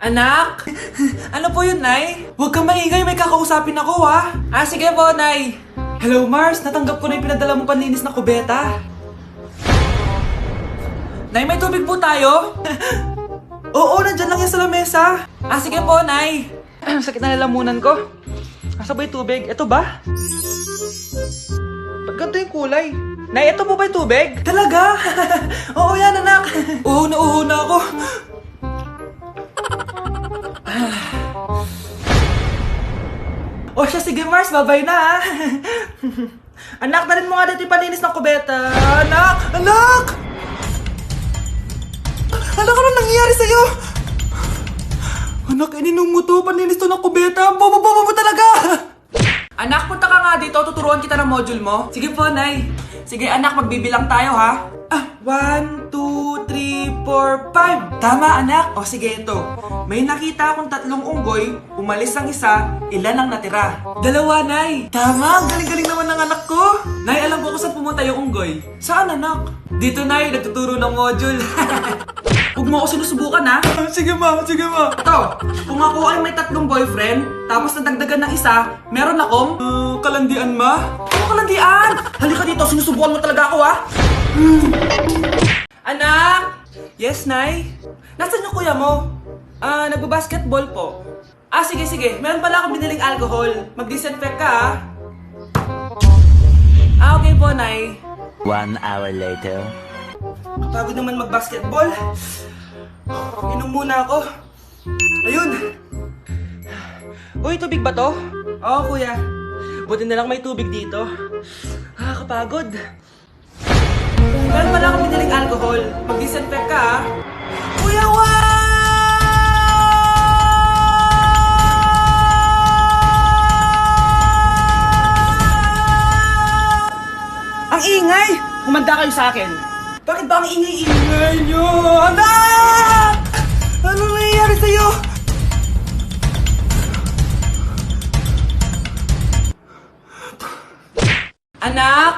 Anak? Ano po yun, Nay? Huwag kang maingay, may kakausapin ako, ha? Sige po, Nay. Hello, Mars. Natanggap ko na yung pinadala mong panlinis na kubeta. Nay, may tubig po tayo? Oo, nandyan lang yan sa lamesa. Sige po, Nay. Sakit na lalamunan ko. Asa ba yung tubig? Ito ba? Ba't ganito yung kulay? Nay, ito po ba yung tubig? Talaga? Oo yan, anak. Uho na ako. O siya, sige Mars, babay na ha. Anak, dalhin mo nga dito yung palinis ng kubeta. Anak! Anak! Anak, ano nangyayari sa'yo? Anak, ininom mo to, paninis to ng kubeta. Bobo talaga! Anak, punta ka nga dito, tuturuan kita ng module mo. Sige po, Nay. Sige anak, magbibilang tayo ha. 1, 2, 3, 4, 5. Tama anak. O sige ito. May nakita akong 3 unggoy, umalis ang isa, ilan ang natira? 2, Nay. Tama, ang galing-galing naman ng anak ko. Nay, alam ko kung saan pumunta yung unggoy. Saan anak? Dito Nay, nagtuturo ng module. Huwag mo ako sinusubukan ha. Sige ma. Ito, kung ako ay may 3 boyfriend, tapos nadagdagan ng isa, meron akong... kalandian ma? Ano kalandian? Halika dito, sinusubukan mo talaga ako ha. Anak! Yes, Nay? Nasaan yung kuya mo? Nagbabasketball po. Sige. Meron pala akong biniling alcohol. Mag-disinfect ka ha. Okay po, Nay. 1 hour later. Kapagod naman mag-basketball. Inom muna ako. Ayun. Uy, tubig ba to? Oo, kuya. Buti na lang may tubig dito. Kapagod. Meron pala akong biniling alcohol. Mag-disinfect ka ha. Kuya, ang ingay! Humanda kayo sa akin. Bakit ba ang ingay-ingay nyo? Anak! Ano nangyayari sa'yo? Anak!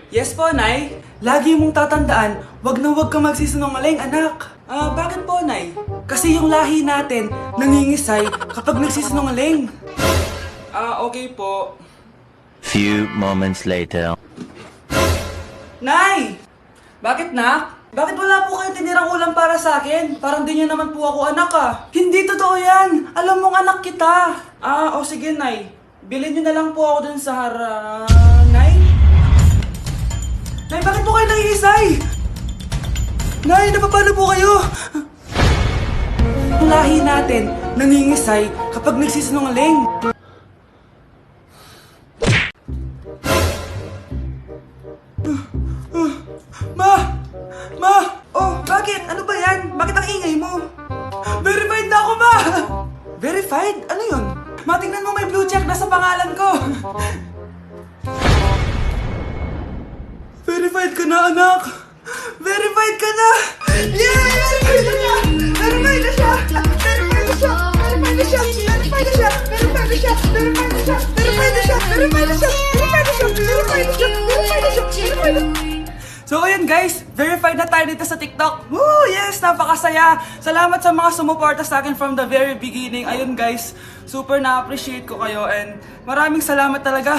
Yes po, Nay. Lagi mong tatandaan, wag na wag kang magsisinungaling, anak. Bakit po, Nay? Kasi yung lahi natin nangingisay kapag nagsisinungaling. Okay po. Few moments later. Nay! Bakit, nak? Bakit wala po kayo tinirang ulam para sa akin? Parang di niyo naman po ako anak Hindi totoo yan! Alam mong anak kita! Sige, Nay. Bilhin niyo na lang po ako dun sa Nay? Nay, bakit po kayo nangiisay? Nay, napapalo po kayo? Ang lahi natin nangingisay kapag nagsisinungaling. Ma! Bakit? Ano ba yan? Bakit ang ingay mo? Verified na ako, Ma! Verified? Ano yun? Ma, tingnan mo may blue check na sa pangalan ko. Verified ka na, anak! Verified ka na! Yay! Verified na siya! Verified na siya! Verified na siya! Verified na siya! Verified na siya! Verified na siya! Verified na siya! Verified na siya! Verified na siya! Verified na siya! Verified na siya! Verified na siya! Verified na siya! So ayun guys, verified na tayo dito sa TikTok. Woo! Yes! Napakasaya! Salamat sa mga sumuporta sa akin from the very beginning. Ayun guys, super na-appreciate ko kayo and maraming salamat talaga.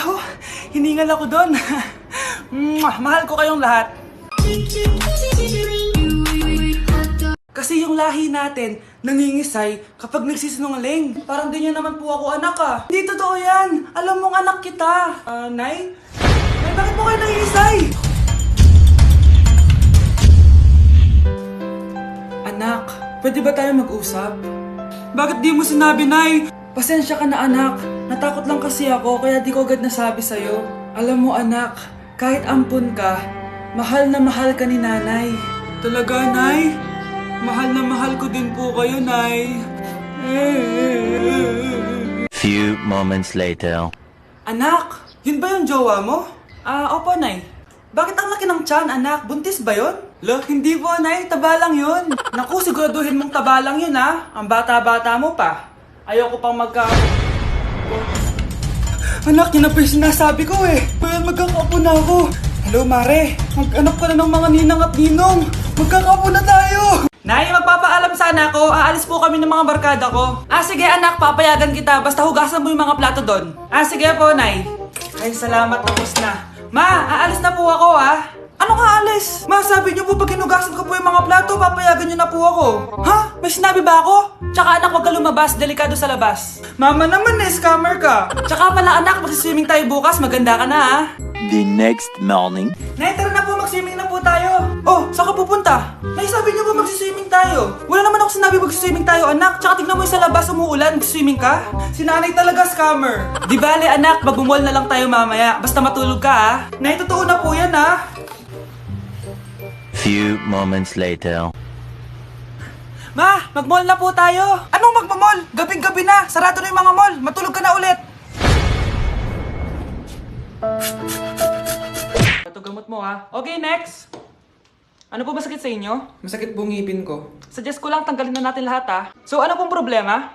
Hiningal ako doon. Mahal ko kayong lahat. Kasi yung lahi natin nangingisay kapag nagsisinungaling. Parang di niyo naman po ako anak Hindi totoo yan! Alam mong anak kita. Nay? Nay, bakit po kayo nangingisay? Anak, pwede ba tayo mag-usap? Bakit di mo sinabi, Nay? Pasensya ka na, anak. Natakot lang kasi ako, kaya di ko agad nasabi sa'yo. Alam mo, anak, kahit ampun ka, mahal na mahal ka ni Nanay. Talaga, Nay? Mahal na mahal ko din po kayo, Nay. Few moments later. Anak, yun ba yung jowa mo? Opo, Nay. Bakit ang laki ng tiyan, anak? Buntis ba yun? Hindi po, Nay. Taba lang yun. Naku, siguraduhin mong taba lang yun, ha? Ang bata-bata mo pa. Ayoko pang Anak, yun na pa yung sinasabi ko eh. Kaya magkakapo na ako. Hello, Mare. Mag-anak ka na ng mga ninang at ninong. Magkakapo na tayo. Nay, magpapaalam sana ako. Aalis po kami ng mga barkada ko. Sige anak, papayagan kita. Basta hugasan mo yung mga plato doon. Sige po, Nay. Ay, salamat. Tapos na. Ma, aalis na po ako, Ano nga alis? Ma, sabi niyo po pag hinugasan ko po yung mga plato, papayagan niyo na po ako. Ha? May sinabi ba ako? Tsaka anak, huwag ka lumabas. Delikado sa labas. Mama naman, scammer ka. Tsaka pala anak, magsiswimming tayo bukas. Maganda ka na, The next morning. Nay, tara na po, mag-swimming na po tayo. Oh, saan ka pupunta? Nay, sabi niyo po mag-swimming tayo. Wala naman ako sinabi mag-swimming tayo, anak. Tsaka tignan mo yung sa labas, umuulan, mag-swimming ka. Si nanay talaga scammer. Di bale, anak, mag-mall na lang tayo mamaya. Basta matulog ka, Nay, totoo na po yan, Few moments later. Ma, mag-mall na po tayo. Anong mag-mall? Gabing-gabi na. Sarado na yung mga mall. Matulog ka na ulit. Ito gamot mo, Okay, next. Ano po masakit sa inyo? Masakit po ngipin ko. Suggest ko lang tanggalin na natin lahat, So, ano pong problema?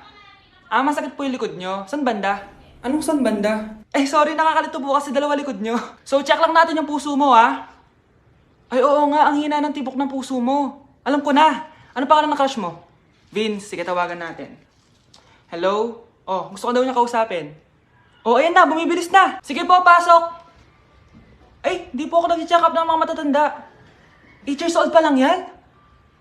Masakit po yung likod nyo. San banda? Anong san banda? Sorry, nakakalito po kasi dalawa likod nyo. So, check lang natin yung puso mo, Ay, oo nga, ang hina ng tibok ng puso mo. Alam ko na. Ano pangalan ng crush mo? Vince, sige tawagan natin. Hello? Oh, gusto ko daw niya kausapin. Oh, ayan na, bumibilis na. Sige po, pasok. Ay, di po ako nag-check up ng mga matatanda. 8 years old pa lang yan?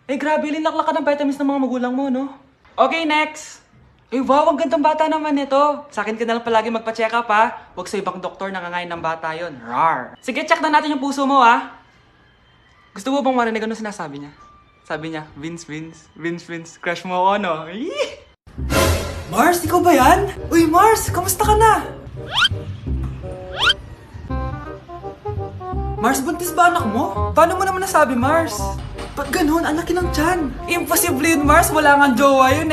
Grabe, linaklak ka ng vitamins ng mga magulang mo, no? Okay, next. Wow, ang gandang bata naman nito. Sa akin ka na lang palagi magpa-check up, Huwag sa ibang doktor, nangangain ng bata yon. Rar. Sige, check na natin yung puso mo, Gusto mo bang marinig ano sinasabi niya? Sabi niya, Vince, crush mo ako, no? Mars, ikaw ba yan? Uy, Mars, kamusta ka na? Mars, buntis ba anak mo? Paano mo naman nasabi, Mars? Ba't ganun? Anakin ng tiyan. Imposible yun, Mars. Wala nga jowa yun,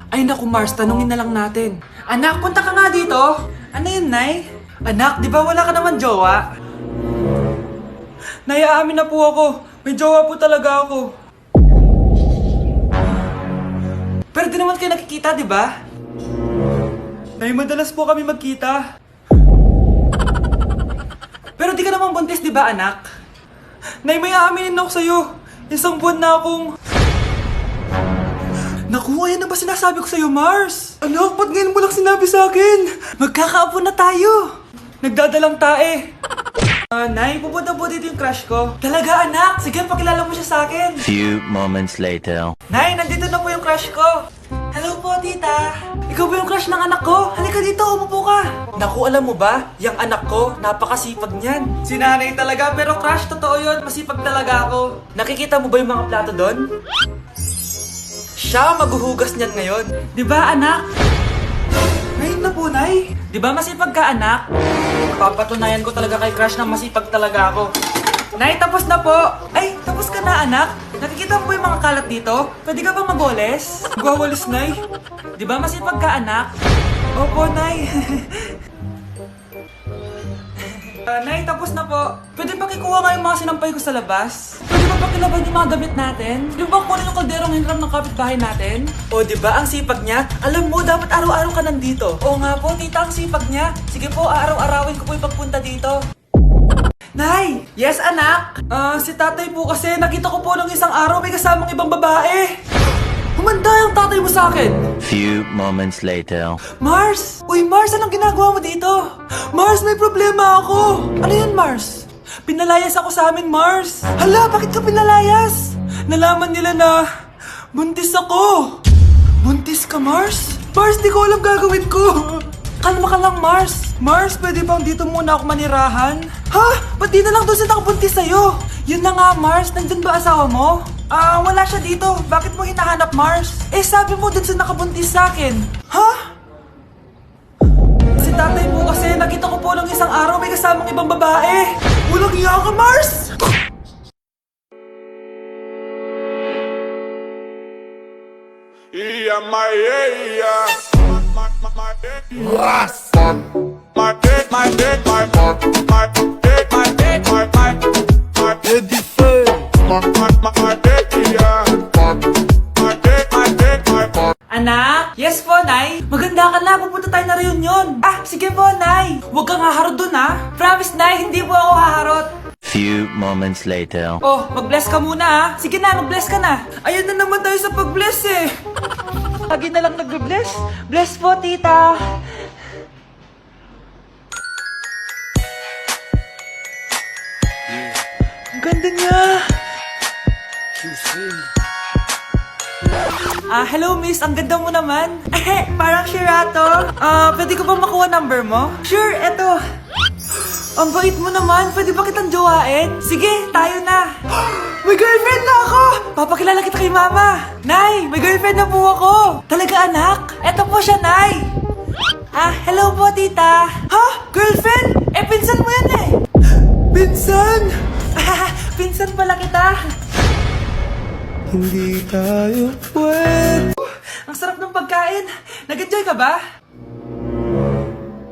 Ay, naku, Mars, tanungin na lang natin. Anak, punta ka nga dito. Ano yun, Nay? Anak, di ba wala ka naman jowa? Nay, aamin na po ako. May jowa po talaga ako. Pero di naman kayo nakikita, di ba? Nay, madalas po kami magkita. Pero di ka naman buntis, di ba, anak? Nay, may aaminin ako sa'yo. Isang buwan na akong... Naku, ayan na ba sinasabi ko sa'yo, Mars? Anak, ba't ngayon mo lang sinabi sa akin? Magkakaapo na tayo. Nagdadalang tae. Nay, pupunta po dito yung crush ko. Talaga, anak? Sige, pakilala mo siya sa akin. Few moments later. Nay, nandito na po yung crush ko. Hello po, tita. Ikaw ba yung crush ng anak ko? Halika dito, umupo ka. Naku, alam mo ba? Yung anak ko, napakasipag niyan. Si nanay talaga, pero crush, totoo yun. Masipag talaga ako. Nakikita mo ba yung mga plato doon? Siya maghuhugas niyan ngayon. Di ba, anak? Ngayon na po, Nay. Di ba masipag ka, anak? Papatunayan ko talaga kay crush na masipag talaga ako. Nay, tapos na po. Ay, tapos ka na, anak. Nakikita mo ba yung mga kalat dito? Pwede ka bang magwalis? Magwawalis, Nay. Di ba masipag ka, anak? Opo, Nay. Nay, tapos na po. Pwede ba kikuha nga yung mga sinampay ko sa labas? Pwede ba pakilaban yung mga damit natin? Di ba kunin yung kalderong hinram ng kapitbahay natin? O, di ba ang sipag niya? Alam mo, dapat araw-araw ka nandito. Oo nga po, tita, ang sipag niya. Sige po, araw-arawin ko po yung pagpunta dito. Nay! Yes, anak? Si tatay po kasi nakita ko po ng isang araw may kasamang ibang babae. Humanda yung tatay mo sa akin. Few moments later. Mars! Uy, Mars, anong ginagawa mo dito? Mars, may problema ako. Ano yun, Mars? Pinalayas ako sa amin, Mars. Hala, bakit ka pinalayas? Nalaman nila na buntis ako. Buntis ka, Mars? Mars, di ko alam gagawin ko. Kalma ka lang, Mars. Mars, pwede bang dito muna ako manirahan? Ha? Ba't di na lang doon sa nakabuntis sa'yo? Yun na nga, Mars. Nandun ba asawa mo? Wala siya dito. Bakit mo hinahanap, Mars? Sabi mo dun sa nakabuntis sa akin. Ha? Si tatay mo kasi nakita ko po ng isang araw may kasamang ibang babae. Walang iya ka, Mars! Anak? Yes po, Nay. Maganda ka na. Pupunta tayo na reunion. Sige po, Nay. Huwag kang haharot dun, Promise, Nay. Hindi po ako haharot. Few moments later. Oh, mag-bless ka muna ha. Sige na, mag-bless ka na. Ayan na naman tayo sa pag-bless eh. Lagi na lang nagbe-bless. Bless po, tita. Ang ganda niya. Hello miss, ang ganda mo naman. Parang Sherato. Pwede ko ba makuha number mo? Sure, eto. Ang bait mo naman, pwede ba kitang jowain? Sige, tayo na. May girlfriend na ako! Papakilala kita kay mama. Nay, may girlfriend na po ako. Talaga anak? Eto po siya, Nay. Hello po tita. Ha? Girlfriend? Pinsan mo yan eh. Pinsan? Pinsan pala kita. Hindi tayo pwede. Ang sarap ng pagkain. Nag-enjoy ka ba?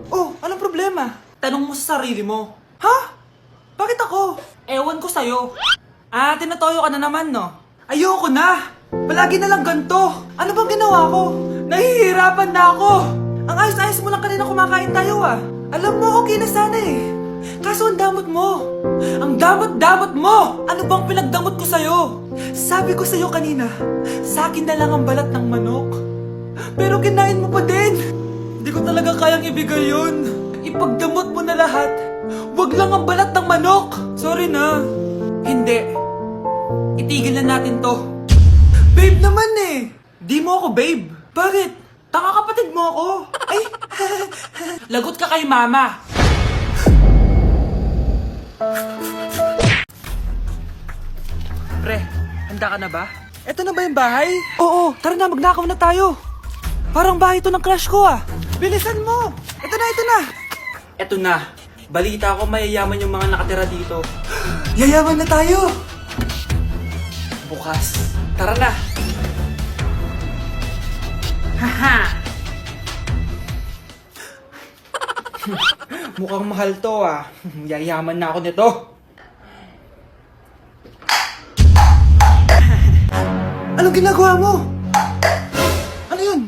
Oh, anong problema? Tanong mo sa sarili mo. Ha? Bakit ako? Ewan ko sa'yo. Tinatoyo ka na naman, no? Ayoko na! Palagi na lang ganito. Ano bang ginawa ko? Nahihirapan na ako. Ang ayos-ayos mo lang kanina kumakain tayo, Alam mo, okay na sana eh. Kaso ang damot mo. Ang damot-damot mo! Ano bang pinagdamot ko sa'yo? Sabi ko sa'yo kanina, sa akin na lang ang balat ng manok. Pero kinain mo pa din. Hindi ko talaga kayang ibigay yun. Ipagdamot mo na lahat. Wag lang ang balat ng manok. Sorry na. Hindi. Itigil na natin to. Babe naman eh. Di mo ako babe. Bakit? Tanga kapatid mo ako. Ay. Lagot ka kay mama. Pre, handa ka na ba? Eto na ba yung bahay? Oo, tara na, magnakaw na tayo. Parang bahay to ng crush ko Bilisan mo. Ito na. Eto na. Balita ko mayayaman yung mga nakatira dito. Yayaman na tayo! Bukas. Tara na! Haha! Mukhang mahal to Yayaman na ako nito. Anong ginagawa mo? Ano yun?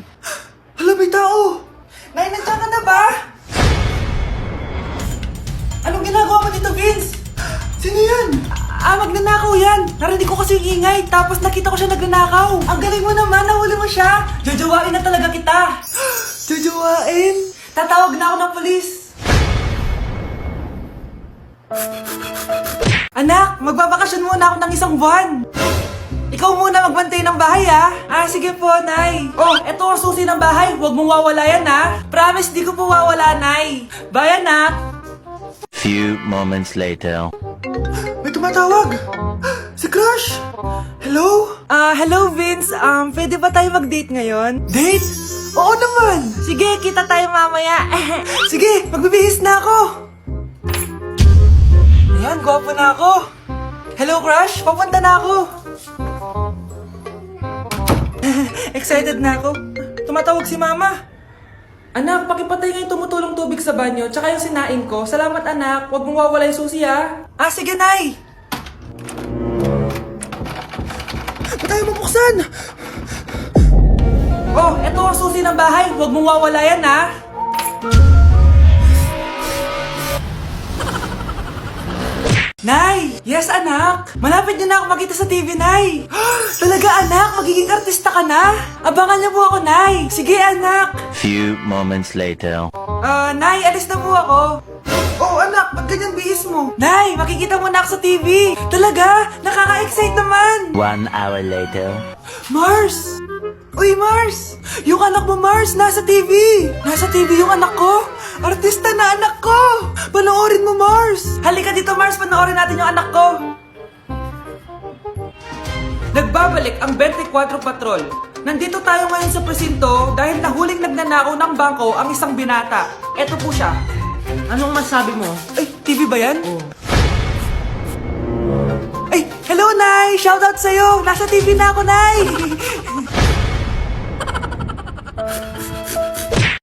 Hala, may tao! Nay, nandiyan ka na ba? Anong ginagawa mo dito, Vince? Sino yan? Magnanakaw yan. Narinig ko kasi yung ingay, tapos nakita ko siya nagnanakaw. Ang galing mo naman, nahuli mo siya. Jojowain na talaga kita. Jojowain? Tatawag na ako ng polis. Anak, magbabakasyon muna ako ng 1 buwan. Ikaw muna magbantay ng bahay sige po, Nay. Oh, eto ang susi ng bahay. Huwag mong wawala yan Promise, di ko po wawala, Nay. Bye, anak. Few moments later. May tumatawag! Si Crush! Hello? Hello Vince. Pwede ba tayo mag-date ngayon? Date? Oo naman! Sige, kita tayo mamaya. Sige, magbibihis na ako! Ayan, gwapo na ako. Hello Crush, papunta na ako. Excited na ako. Tumatawag si Mama. Anak, pakipatay nga yung tumutulong tubig sa banyo, tsaka yung sinain ko. Salamat anak, huwag mong wawala yung susi sige Nay! Ba't tayo mabuksan? Oh, eto ang susi ng bahay, huwag mong wawala yan Nay! Yes, anak! Malapit niyo na ako makita sa TV, Nay! Talaga, anak! Magiging artista ka na! Abangan niyo po ako, Nay! Sige, anak! Few moments later. Nay, alis na po ako. Oh, anak! Ba't ganyan bihis mo? Nay, makikita mo na ako sa TV! Talaga! Nakaka-excite naman! 1 hour later. Mars! Uy, Mars! Yung anak mo, Mars, nasa TV! Nasa TV yung anak ko! Artista na anak ko! Panoorin mo, Mars! Halika dito, Mars, panoorin natin yung anak ko! Nagbabalik ang 24 Patrol. Nandito tayo ngayon sa presinto dahil nahuling nagnanakaw ng bangko ang isang binata. Eto po siya. Anong masabi mo? Ay, TV ba yan? Oo. Ay, hello, Nay! Shoutout sa'yo! Nasa TV na ako, Nay!